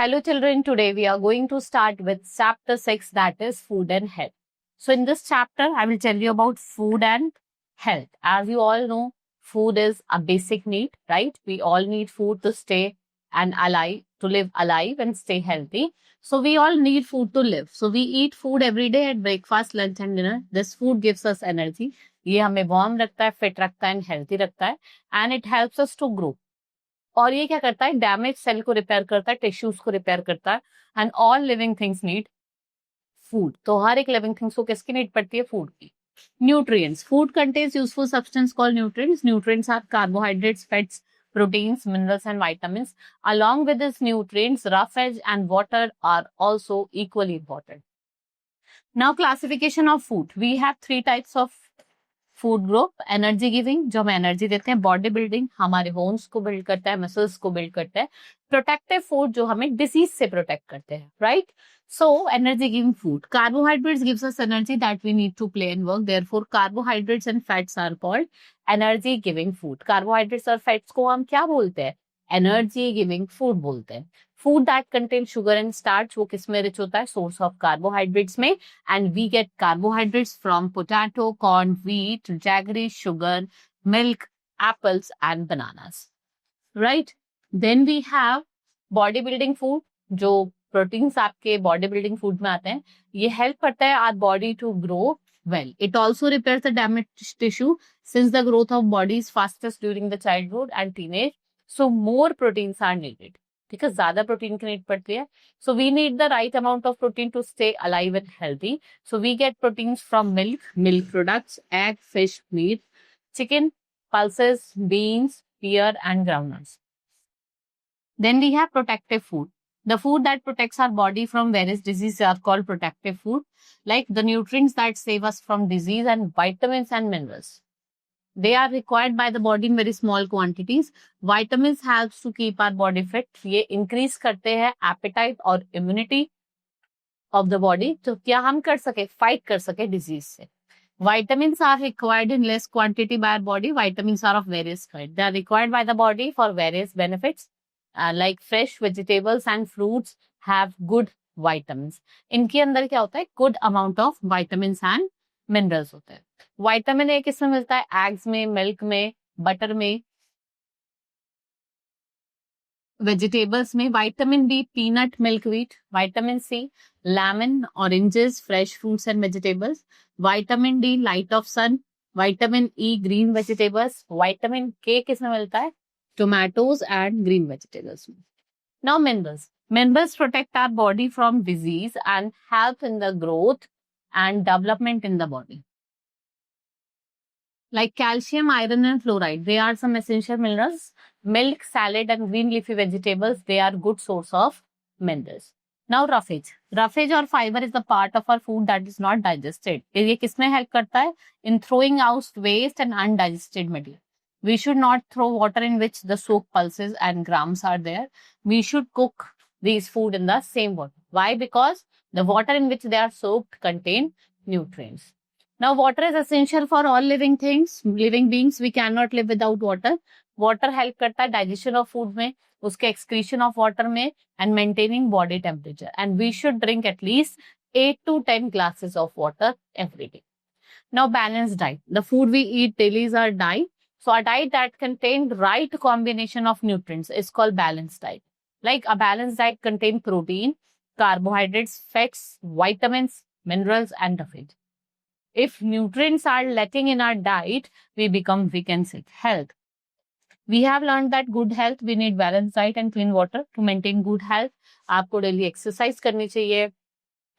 Hello children, today we are going to start with chapter 6, that is food and health. So in this chapter, I will tell you about food and health. As you all know, food is a basic need, right? We all need food to stay and alive, to live alive and stay healthy. So we all need food to live. So we eat food every day at breakfast, lunch and dinner. This food gives us energy. ये हमें warm रखता है, fit रखता है and healthy रखता है, and it helps us to grow. और ये क्या करता है, डैमेज सेल को रिपेयर करता है, टिश्यूज को रिपेयर करता है, and all living things need food. तो हर एक लिविंग थिंग्स को किसकी नीड पड़ती है? फूड की. Nutrients. Food contains useful substance called nutrients. Nutrients are carbohydrates, fats, proteins, minerals and vitamins. Along with these nutrients, rough edge and water are also equally important. Now classification of food. We have three types of food group. Energy giving, जो हमें energy देते हैं. Body building, हमारे bones को build करता है, muscles को build करता है. प्रोटेक्टिव फूड, जो हमें डिसीज से प्रोटेक्ट करते हैं, right? So energy giving food. Carbohydrates gives us energy that we need to play and work. Therefore carbohydrates and fats are called energy giving food. Carbohydrates और fats को हम क्या बोलते हैं? एनर्जी गिविंग फूड बोलते हैं. Food that contain sugar and starch, वो किसमें रिच होता है? सोर्स ऑफ कार्बोहाइड्रेट्स में. And we get carbohydrates from potato, corn, wheat, jaggery, sugar, milk, apples and bananas, right? Then we have body building food, जो proteins आपके body building food में आते हैं. ये हेल्प करता है our body to grow well. It also repairs the damaged tissue since the growth of body is fastest during the childhood and teenage. So more proteins are needed. ठीक है, ज्यादा protein की नीड पड़ती है. So we need the right amount of protein to stay alive and healthy. So we get proteins from milk, milk products, egg, fish, meat, chicken, pulses, beans, pear and groundnuts. Then we have protective food. The food that protects our body from various diseases are called protective food, like the nutrients that save us from disease and vitamins and minerals. They are required by the body in very small quantities. Vitamins helps to keep our body fit. ये increase करते हैं appetite और immunity of the body. तो क्या हम कर सके? Fight कर सके disease से. Vitamins are required in less quantity by our body. Vitamins are of various kinds. They are required by the body for various benefits. Like fresh vegetables and fruits have good vitamins. इनके अंदर क्या होता है? Good amount of vitamins and minerals होते हैं. Vitamin A किसमें मिलता है? एग्स में, मिल्क में, बटर में, वेजिटेबल्स में. Vitamin B, peanut, milk, wheat. Vitamin C, lemon, oranges, fresh fruits and vegetables. Vitamin D, light of sun. Vitamin E, green vegetables. Vitamin K किसमें मिलता है? टोमेटोज एंड ग्रीन वेजिटेबल्स में. Now minerals. Minerals protect our body from disease and help in the growth and development in the body. Like calcium, iron and fluoride, they are some essential minerals. Milk, salad and green leafy vegetables, they are good source of minerals. Now roughage. Roughage or fiber is the part of our food that is not digested. ये किसमें help करता है? In throwing out waste and undigested material. We should not throw water in which the soaked pulses and grams are there. We should cook these food in the same water. Why? Because the water in which they are soaked contain nutrients. Now, water is essential for all living things, living beings. We cannot live without water. Water help करता है digestion of food में, उसके excretion of water में, and maintaining body temperature. And we should drink at least 8 to 10 glasses of water every day. Now, balanced diet. The food we eat daily is our diet. So, a diet that contains right combination of nutrients is called balanced diet. Like a balanced diet contains protein, carbohydrates, fats, vitamins, minerals, and roughage. If nutrients are lacking in our diet, we become weak and sick. Health. We have learned that good health, we need balanced diet and clean water to maintain good health. आपको daily exercise करनी चाहिए,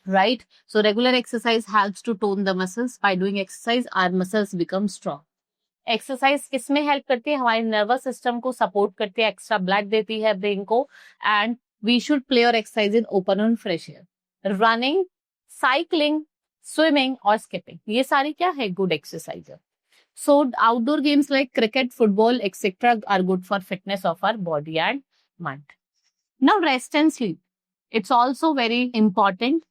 right? So regular exercise helps to tone the muscles. By doing exercise, our muscles become strong. Exercise किसमें help करती है? हमारे nervous system को support करती है, एक्स्ट्रा ब्लड देती है ब्रेन को. एंड वी शुड प्ले और exercise in open and fresh air. Running, cycling, swimming और स्किपिंग, ये सारी क्या है? गुड एक्सरसाइज है. So outdoor games like cricket, football etcetera are good for fitness of our body and mind. Now rest and sleep. It's also very important.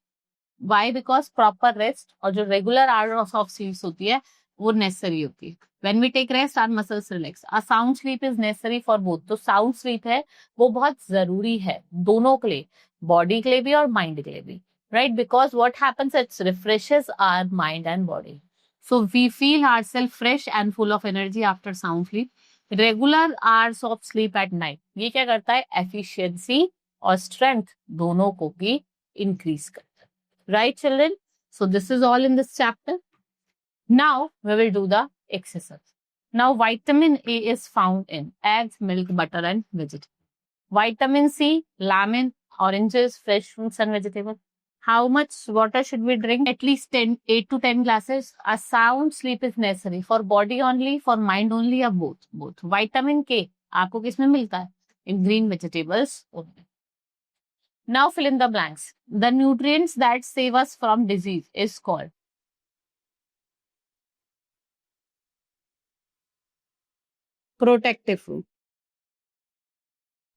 Why? Because proper rest और जो regular hours of sleep होती है, वो necessary होती है. When we take rest, our muscles relax. A sound sleep is necessary for both. तो sound sleep है वो बहुत जरूरी है दोनों के लिए, बॉडी के लिए भी और माइंड के लिए भी, right? Because what happens, it refreshes our mind and body. So we feel ourselves fresh and full of energy after sound sleep. Regular hours of sleep at night, ये क्या करता है, efficiency और strength दोनों को भी increase करता है. Right, children? So this is all in this chapter. Now we will do the exercise. Now vitamin A is found in eggs, milk, butter and vegetables. Vitamin C, lemon, oranges, fresh fruits and vegetables. How much water should we drink? At least 8 to 10 glasses. A sound sleep is necessary for body only, for mind only, or both. Both. Vitamin K आपको किसमें मिलता है? In green vegetables only. Now fill in the blanks. The nutrients that save us from disease is called protective food.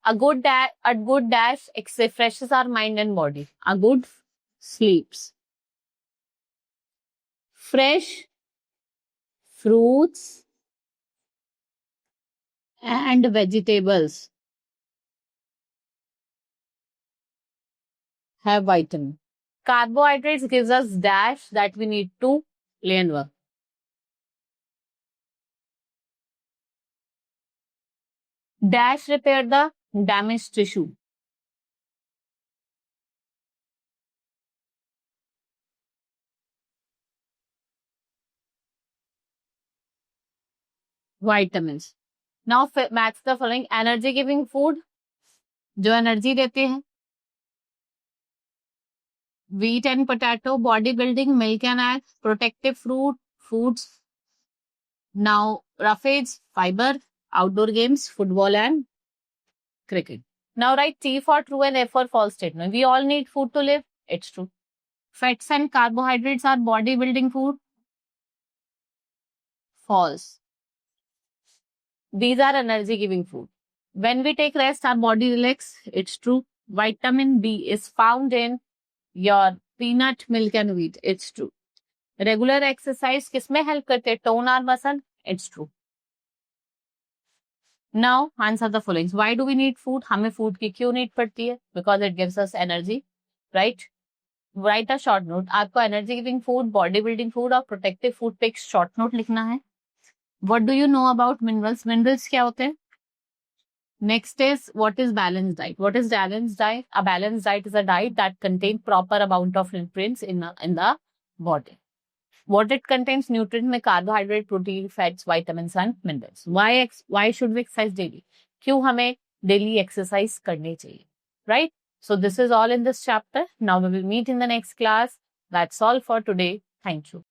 A good dash refreshes our mind and body. A good sleeps. Fresh fruits and vegetables have vitamin. Carbohydrates gives us dash that we need to play and work. Dash repair the damaged tissue. Vitamins. Now match the following. Energy giving food जो energy देते हैं. Wheat and potato, bodybuilding, milk and eggs, protective foods. Now roughage, fiber, outdoor games, football and cricket. Now write T for true and F for false statement. We all need food to live. It's true. Fats and carbohydrates are bodybuilding food. False. These are energy giving food. When we take rest, our body relax. It's true. Vitamin B is found in your peanut, milk and wheat. It's true. Regular exercise किसमें help करते हैं? Tone our muscle. It's true. Now answer the following. Why do we need food? हमें food की क्यों need पड़ती है? Because it gives us energy, right? Write a short note. आपको energy giving food, body building food और protective food पे एक short note लिखना है. What do you know about minerals? Minerals क्या होते हैं? Next is, what is balanced diet? What is balanced diet? A balanced diet is a diet that contains proper amount of nutrients in the body. What it contains? Nutrients में carbohydrate, protein, fats, vitamins and minerals. Why should we exercise daily? क्यों हमें daily exercise करनी चाहिए? Right? So this is all in this chapter. Now we will meet in the next class. That's all for today. Thank you.